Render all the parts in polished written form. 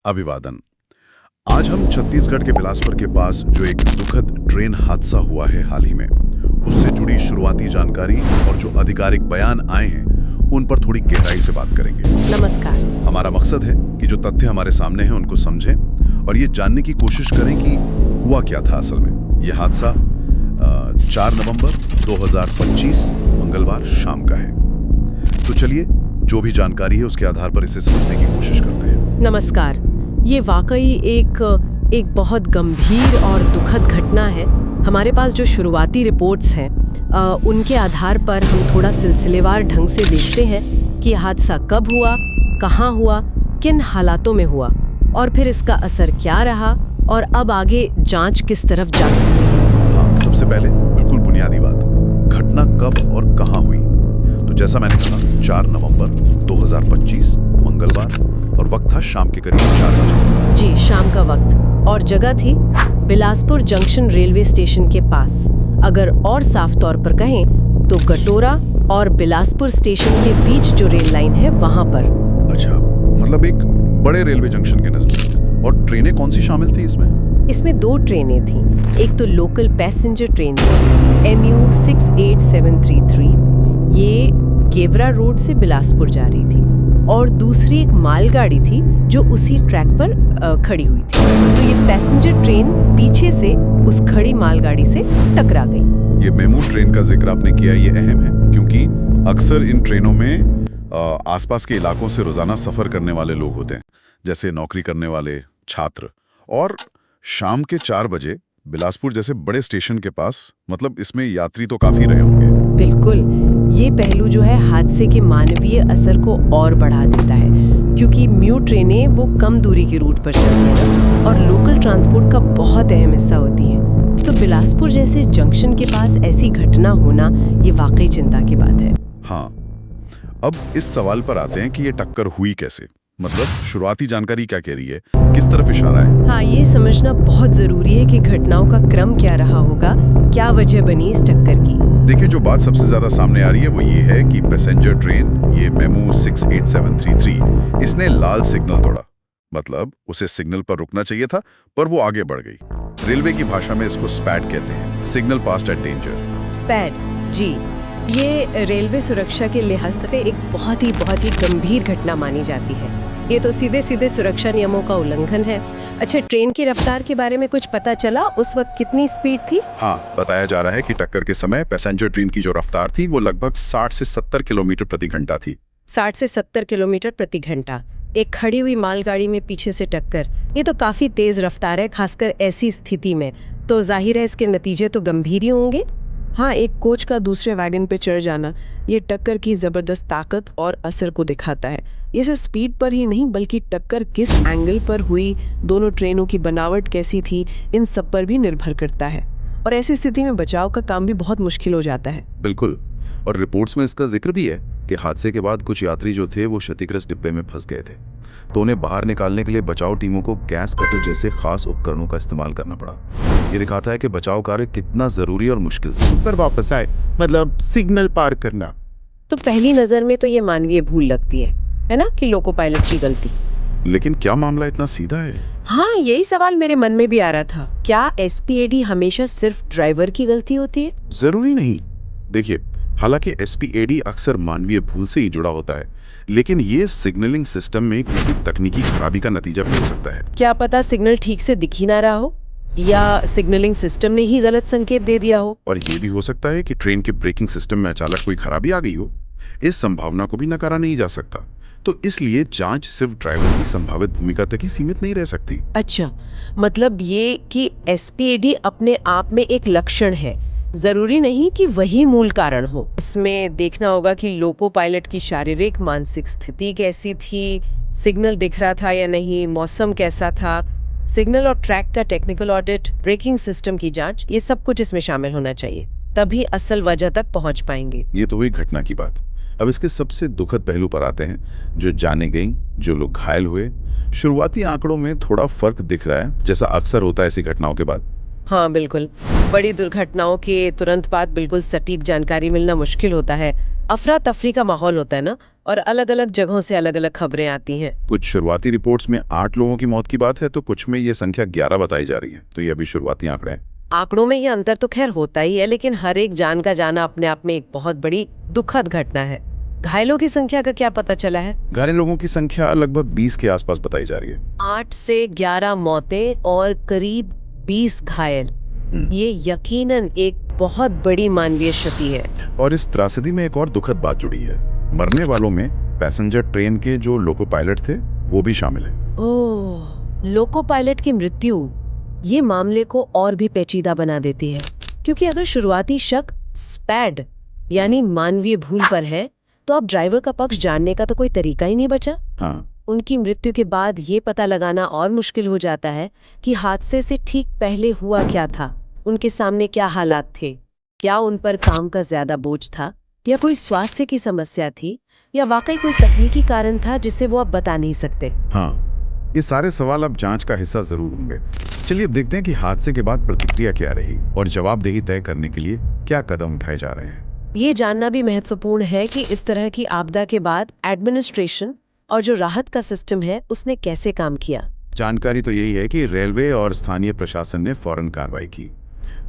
अभिवादन। आज हम छत्तीसगढ़ के बिलासपुर के पास जो एक दुखद ट्रेन हादसा हुआ है हाल ही में, उससे जुड़ी शुरुआती जानकारी और जो आधिकारिक बयान आए हैं उन पर थोड़ी गहराई से बात करेंगे। नमस्कार। हमारा मकसद है कि जो तथ्य हमारे सामने हैं उनको समझें और ये जानने की कोशिश करें कि हुआ क्या था असल में। यह हादसा 4 नवंबर 2025 मंगलवार शाम का है। तो चलिए जो भी जानकारी है उसके आधार पर इसे समझने की कोशिश करते हैं। नमस्कार। ये वाकई एक बहुत गंभीर और दुखद घटना है। हमारे पास जो शुरुआती रिपोर्ट्स हैं उनके आधार पर हम थोड़ा सिलसिलेवार ढंग से देखते हैं कि हादसा कब हुआ, कहाँ हुआ, किन हालातों में हुआ और फिर इसका असर क्या रहा और अब आगे जांच किस तरफ जा सकती है। हाँ, सबसे पहले बिल्कुल बुनियादी बात, घटना कब और कहाँ हुई। तो जैसा मैंने कहा 4 नवंबर 2025 मंगलवार और वक्त था शाम के करीब 4 बजे। जी, शाम का वक्त और जगह थी बिलासपुर जंक्शन रेलवे स्टेशन के पास। अगर और साफ तौर पर कहें तो गटोरा और बिलासपुर स्टेशन के बीच जो रेल लाइन है वहां पर। अच्छा, मतलब एक बड़े रेलवे जंक्शन के नजदीक। और ट्रेनें कौन सी शामिल थी इसमें? इसमें 2 ट्रेनें थीं। एक तो लोकल पैसेंजर ट्रेन थी MU 68733, ये गेवरा रोड से बिलासपुर जा रही थी, और दूसरी एक मालगाड़ी थी जो उसी ट्रैक पर खड़ी हुई थी। तो ये पैसेंजर ट्रेन पीछे से उस खड़ी मालगाड़ी से टकरा गई। ये मेमू ट्रेन का जिक्र आपने किया, ये अहम है क्योंकि अक्सर इन ट्रेनों में आसपास के इलाकों से रोजाना सफर करने वाले लोग होते हैं, जैसे नौकरी करने वाले, छात्र। और शाम के 4 बजे बिलासपुर जैसे बड़े स्टेशन के पास, मतलब इसमें यात्री तो काफी रहे होंगे। बिल्कुल, ये पहलू जो है हादसे के मानवीय असर को और बढ़ा देता है, क्योंकि म्यू ट्रेनें वो कम दूरी के रूट पर चलती हैं और लोकल ट्रांसपोर्ट का बहुत अहम हिस्सा होती हैं। तो बिलासपुर जैसे जंक्शन के पास ऐसी घटना होना ये वाकई चिंता की बात है। हाँ, अब इस सवाल पर आते हैं कि ये टक्कर हुई कैसे। मतलब शुरुआती जानकारी क्या कह रही है, किस तरफ इशारा है? हाँ, ये समझना बहुत जरूरी है कि घटनाओं का क्रम क्या रहा होगा, क्या वजह बनी इस टक्कर की। देखिए, जो बात सबसे ज्यादा सामने आ रही है वो ये है कि पैसेंजर ट्रेन, ये मेमू 68733, इसने लाल सिग्नल तोड़ा। मतलब उसे सिग्नल पर रुकना चाहिए था, पर वो आगे बढ़ गई। रेलवे की भाषा में इसको स्पैड कहते हैं, सिग्नल पास्ट एट डेंजर। स्पैड, जी, ये रेलवे सुरक्षा के लिहाज से एक बहुत ही गंभीर घटना मानी जाती है। ये तो सीधे सीधे सुरक्षा नियमों का उल्लंघन है। अच्छा, ट्रेन की रफ्तार के बारे में कुछ पता चला? उस वक्त कितनी स्पीड थी? हाँ, बताया जा रहा है कि टक्कर के समय पैसेंजर ट्रेन की जो रफ्तार थी वो लगभग 60 से 70 किलोमीटर प्रति घंटा थी। 60 से 70 किलोमीटर प्रति घंटा, एक खड़ी हुई मालगाड़ी में पीछे से टक्कर, ये तो काफी तेज रफ्तार है, खासकर ऐसी स्थिति में। तो जाहिर है इसके नतीजे तो गंभीर ही होंगे। हाँ, एक कोच का दूसरे वैगन पे चढ़ जाना, ये टक्कर की जबरदस्त ताकत और असर को दिखाता है। ये सिर्फ स्पीड पर ही नहीं बल्कि टक्कर किस एंगल पर हुई, दोनों ट्रेनों की बनावट कैसी थी, इन सब पर भी निर्भर करता है। और ऐसी स्थिति में बचाव का काम भी बहुत मुश्किल हो जाता है। बिल्कुल, और रिपोर्ट्स में इसका जिक्र भी है कि हादसे के बाद कुछ यात्री जो थे वो क्षतिग्रस्त डिब्बे में फंस गए थे, तो उन्हें बाहर निकालने के लिए बचाव टीमों को गैस कटर जैसे खास उपकरणों का इस्तेमाल करना पड़ा। ये दिखाता है कि बचाव कार्य कितना जरूरी और मुश्किल था। पर वापस आए, मतलब सिग्नल पार करना। तो पहली नजर में तो ये मानवीय भूल लगती है ना, कि लोको पायलट की गलती। लेकिन क्या मामला इतना सीधा है? हाँ, यही सवाल मेरे मन में भी आ रहा था। क्या SPAD हमेशा सिर्फ ड्राइवर की गलती होती है? जरूरी नहीं। देखिए, हालांकि SPAD अक्सर मानवीय भूल से ही जुड़ा होता है, लेकिन ये सिग्नलिंग सिस्टम में किसी तकनीकी खराबी का नतीजा भी हो सकता है। क्या पता सिग्नल ठीक से दिख ही ना रहा हो, या सिग्नलिंग सिस्टम ने ही गलत संकेत दे दिया हो। और ये भी हो सकता है कि ट्रेन के ब्रेकिंग सिस्टम में अचानक कोई खराबी आ गई हो। इस संभावना को भी नकारा नहीं जा सकता। तो इसलिए जांच सिर्फ ड्राइवर की संभावित भूमिका तक ही सीमित नहीं रह सकती। अच्छा, मतलब ये कि SPAD अपने आप में एक लक्षण है, जरूरी नहीं कि वही मूल कारण हो। इसमें देखना होगा कि लोको पायलट की शारीरिक मानसिक स्थिति कैसी थी, सिग्नल दिख रहा था या नहीं, मौसम कैसा था, सिग्नल और ट्रैक का टेक्निकल ऑडिट, ब्रेकिंग सिस्टम की जांच, ये सब कुछ इसमें शामिल होना चाहिए, तभी असल वजह तक पहुंच पाएंगे। ये तो हुई घटना की बात। अब इसके सबसे दुखद पहलू पर आते हैं, जो जाने गई, जो लोग घायल हुए। शुरुआती आंकड़ों में थोड़ा फर्क दिख रहा है, जैसा अक्सर होता है ऐसी घटनाओं के बाद। हाँ बिल्कुल, बड़ी दुर्घटनाओं के तुरंत बाद बिल्कुल सटीक जानकारी मिलना मुश्किल होता है। अफरा तफरी का माहौल होता है ना, और अलग-अलग जगहों से अलग-अलग खबरें आती हैं। कुछ शुरुआती रिपोर्ट्स में 8 लोगों की मौत की बात है, तो कुछ में ये संख्या 11 बताई जा रही है। तो ये अभी शुरुआती आंकड़े हैं। आंकड़ों में ये अंतर तो खैर होता ही है, लेकिन हर एक जान का जाना अपने आप में एक बहुत बड़ी दुखद घटना है। घायलों की संख्या का क्या पता चला है? घायल लोगों की संख्या लगभग 20 के आसपास बताई जा रही है। 8 से 11 मौतें और करीब 20 घायल। ये यकीनन एक बहुत बड़ी मानवीय क्षति है। और इस त्रासदी में एक और दुखद बात जुड़ी है। मरने वालों में पैसेंजर ट्रेन के जो लोको पायलट थे वो भी शामिल है। ओह, लोको पायलट की मृत्यु ये मामले को और भी पेचीदा बना देती है, क्योंकि अगर शुरुआती शक स्पैड यानी मानवीय भूल पर है, तो अब ड्राइवर का पक्ष जानने का तो कोई तरीका ही नहीं बचा। हाँ, उनकी मृत्यु के बाद ये पता लगाना और मुश्किल हो जाता है कि हादसे से ठीक पहले हुआ क्या था, उनके सामने क्या हालात थे, क्या उन पर काम का ज्यादा बोझ था, या कोई स्वास्थ्य की समस्या थी, या वाकई कोई तकनीकी कारण था जिसे वो अब बता नहीं सकते। हाँ, ये सारे सवाल अब जांच का हिस्सा जरूर होंगे। चलिए अब देखते हैं कि हादसे के बाद प्रतिक्रिया क्या रही और जवाबदेही तय करने के लिए क्या कदम उठाए जा रहे हैं। ये जानना भी महत्वपूर्ण है कि इस तरह की आपदा के बाद एडमिनिस्ट्रेशन और जो राहत का सिस्टम है उसने कैसे काम किया। जानकारी तो यही है कि रेलवे और स्थानीय प्रशासन ने फौरन कार्रवाई की।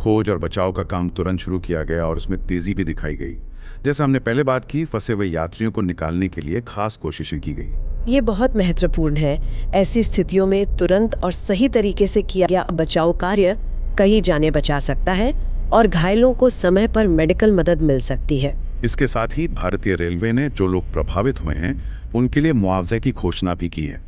खोज और बचाव का काम तुरंत शुरू किया गया और उसमें तेजी भी दिखाई गई। जैसे हमने पहले बात की, फंसे हुए यात्रियों को निकालने के लिए खास कोशिशें की गई। ये बहुत महत्वपूर्ण है। ऐसी स्थितियों में तुरंत और सही तरीके से किया गया बचाव कार्य कई जानें बचा सकता है और घायलों को समय पर मेडिकल मदद मिल सकती है। इसके साथ ही भारतीय रेलवे ने जो लोग प्रभावित हुए हैं उनके लिए मुआवजे की घोषणा भी की है।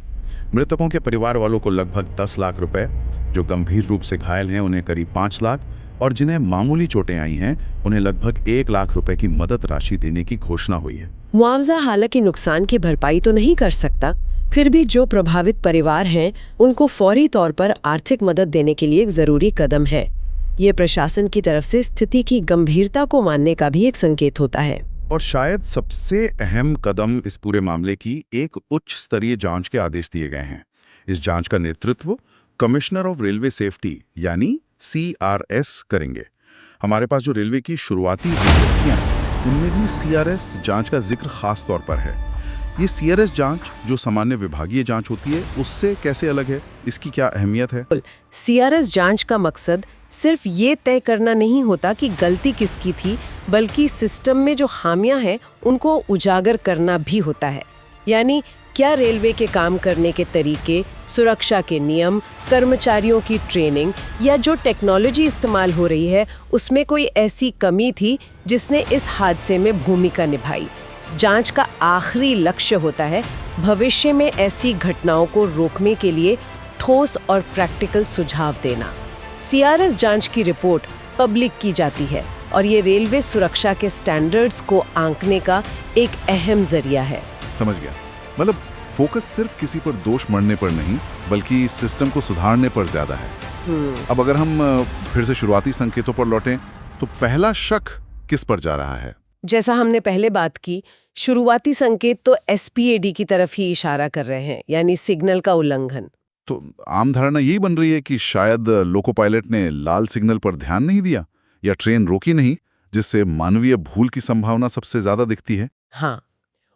मृतकों के परिवार वालों को लगभग 10 लाख रुपए, जो गंभीर रूप से घायल हैं उन्हें करीब 5 लाख और जिन्हें मामूली चोटें आई हैं उन्हें लगभग 1 लाख रुपए की मदद राशि देने की घोषणा हुई है। मुआवजा हालांकि नुकसान की भरपाई तो नहीं कर सकता, फिर भी जो प्रभावित परिवार हैं उनको फौरी तौर पर आर्थिक मदद देने के लिए एक जरूरी कदम है। ये प्रशासन की तरफ से स्थिति की गंभीरता को मानने का भी एक संकेत होता है। और शायद सबसे अहम कदम इस पूरे मामले की एक उच्च स्तरीय जांच के आदेश दिए गए हैं। इस जांच का नेतृत्व कमिश्नर ऑफ रेलवे सेफ्टी यानी CRS करेंगे। हमारे पास जो रेलवे की शुरुआती रिपोर्टियां हैं उनमें भी CRS जांच का जिक्र खास तौर पर है। ये CRS जांच जो सामान्य विभागीय जांच होती है उससे कैसे अलग है, इसकी क्या अहमियत है? CRS जांच का मकसद सिर्फ ये तय करना नहीं होता कि गलती किसकी थी, बल्कि सिस्टम में जो खामियां हैं उनको उजागर करना भी होता है। यानी क्या रेलवे के काम करने के तरीके, सुरक्षा के नियम, कर्मचारियों की ट्रेनिंग या जो टेक्नोलॉजी इस्तेमाल हो रही है उसमें कोई ऐसी कमी थी जिसने इस हादसे में भूमिका निभाई। जांच का आखिरी लक्ष्य होता है भविष्य में ऐसी घटनाओं को रोकने के लिए ठोस और प्रैक्टिकल सुझाव देना। CRS जांच की रिपोर्ट पब्लिक की जाती है और ये रेलवे सुरक्षा के स्टैंडर्ड्स को आंकने का एक अहम जरिया है। समझ गया। मतलब फोकस सिर्फ किसी पर दोष मढ़ने पर नहीं बल्कि सिस्टम को सुधारने पर ज्यादा है। अब अगर हम फिर से शुरुआती संकेतों पर लौटें तो पहला शक किस पर जा रहा है? जैसा हमने पहले बात की, शुरुआती संकेत तो SPAD की तरफ ही इशारा कर रहे हैं, यानी सिग्नल का उल्लंघन। तो आम धारणा यही बन रही है कि शायद लोको पायलट ने लाल सिग्नल पर ध्यान नहीं दिया या ट्रेन रोकी नहीं, जिससे मानवीय भूल की संभावना सबसे ज्यादा दिखती है। हाँ,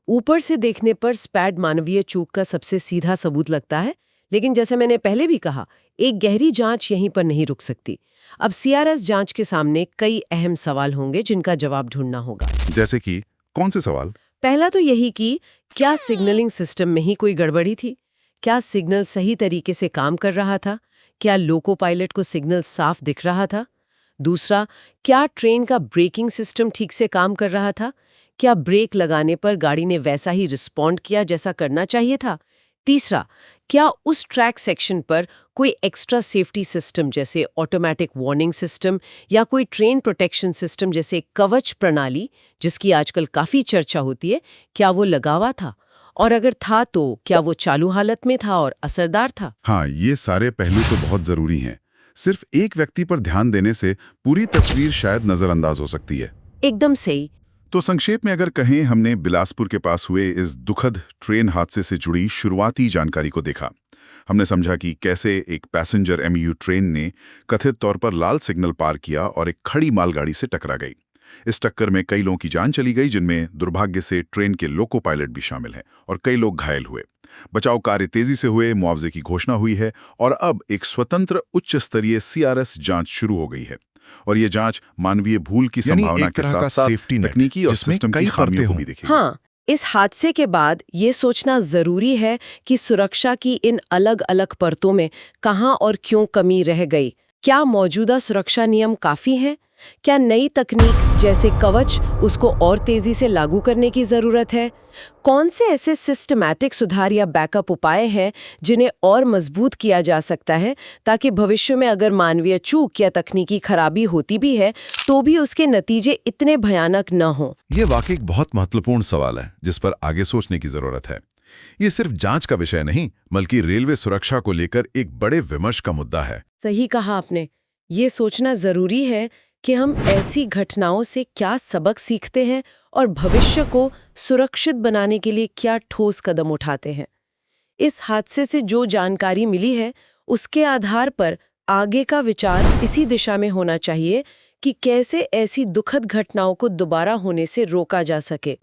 ऊपर से देखने पर स्पैड मानवीय चूक का सबसे सीधा सबूत लगता है, लेकिन जैसे मैंने पहले भी कहा, एक गहरी जांच यहीं पर नहीं रुक सकती। अब CRS जांच के सामने कई अहम सवाल होंगे जिनका जवाब ढूंढना होगा। जैसे कि कौन से सवाल? पहला तो यही कि क्या सिग्नलिंग सिस्टम में ही कोई गड़बड़ी थी? क्या सिग्नल सही तरीके से काम कर रहा था? क्या लोको पायलट को सिग्नल साफ दिख रहा था? दूसरा, क्या ट्रेन का ब्रेकिंग सिस्टम ठीक से काम कर रहा था? क्या ब्रेक लगाने पर गाड़ी ने वैसा ही रिस्पॉन्ड किया जैसा करना चाहिए था? तीसरा, क्या उस ट्रैक सेक्शन पर कोई एक्स्ट्रा सेफ्टी सिस्टम जैसे ऑटोमेटिक वार्निंग सिस्टम या कोई ट्रेन प्रोटेक्शन सिस्टम जैसे कवच प्रणाली, जिसकी आजकल काफ़ी चर्चा होती है, क्या वो लगा हुआ था? और अगर था तो क्या वो चालू हालत में था और असरदार था? हाँ, ये सारे पहलू तो बहुत जरूरी हैं। सिर्फ एक व्यक्ति पर ध्यान देने से पूरी तस्वीर शायद नजरअंदाज हो सकती है। एकदम सही। तो संक्षेप में अगर कहें, हमने बिलासपुर के पास हुए इस दुखद ट्रेन हादसे से जुड़ी शुरुआती जानकारी को देखा। हमने समझा कि कैसे एक पैसेंजर MU ट्रेन ने कथित तौर पर लाल सिग्नल पार किया और एक खड़ी मालगाड़ी से टकरा गई। इस टक्कर में कई लोगों की जान चली गई, जिनमें दुर्भाग्य से ट्रेन के लोको पायलट भी शामिल हैं, और कई लोग घायल हुए। बचाव कार्य तेजी से हुए, मुआवजे की घोषणा हुई है और अब एक स्वतंत्र उच्च स्तरीय CRS जांच शुरू हो गई है। और ये जांच मानवीय भूल की संभावना के साथ-साथ तकनीकी और सिस्टम की खामियों को भी देखेगी। हाँ, इस हादसे के बाद ये सोचना जरूरी है कि सुरक्षा की इन अलग-अलग परतों में कहां और क्यों कमी रह गई। क्या मौजूदा सुरक्षा नियम काफी हैं? क्या नई तकनीक जैसे कवच उसको और तेजी से लागू करने की जरूरत है? कौन से ऐसे सिस्टमैटिक सुधार या बैकअप उपाय हैं जिन्हें और मजबूत किया जा सकता है, ताकि भविष्य में अगर मानवीय चूक या तकनीकी खराबी होती भी है तो भी उसके नतीजे इतने भयानक न हों? ये वाकई एक बहुत महत्वपूर्ण सवाल है जिस पर आगे सोचने की जरूरत है। ये सिर्फ जांच का विषय नहीं, बल्कि रेलवे सुरक्षा को लेकर एक बड़े विमर्श का मुद्दा है। सही कहा आपने। ये सोचना जरूरी है कि हम ऐसी घटनाओं से क्या सबक सीखते हैं और भविष्य को सुरक्षित बनाने के लिए क्या ठोस कदम उठाते हैं। इस हादसे से जो जानकारी मिली है उसके आधार पर आगे का विचार इसी दिशा में होना चाहिए कि कैसे ऐसी दुखद घटनाओं को दोबारा होने से रोका जा सके।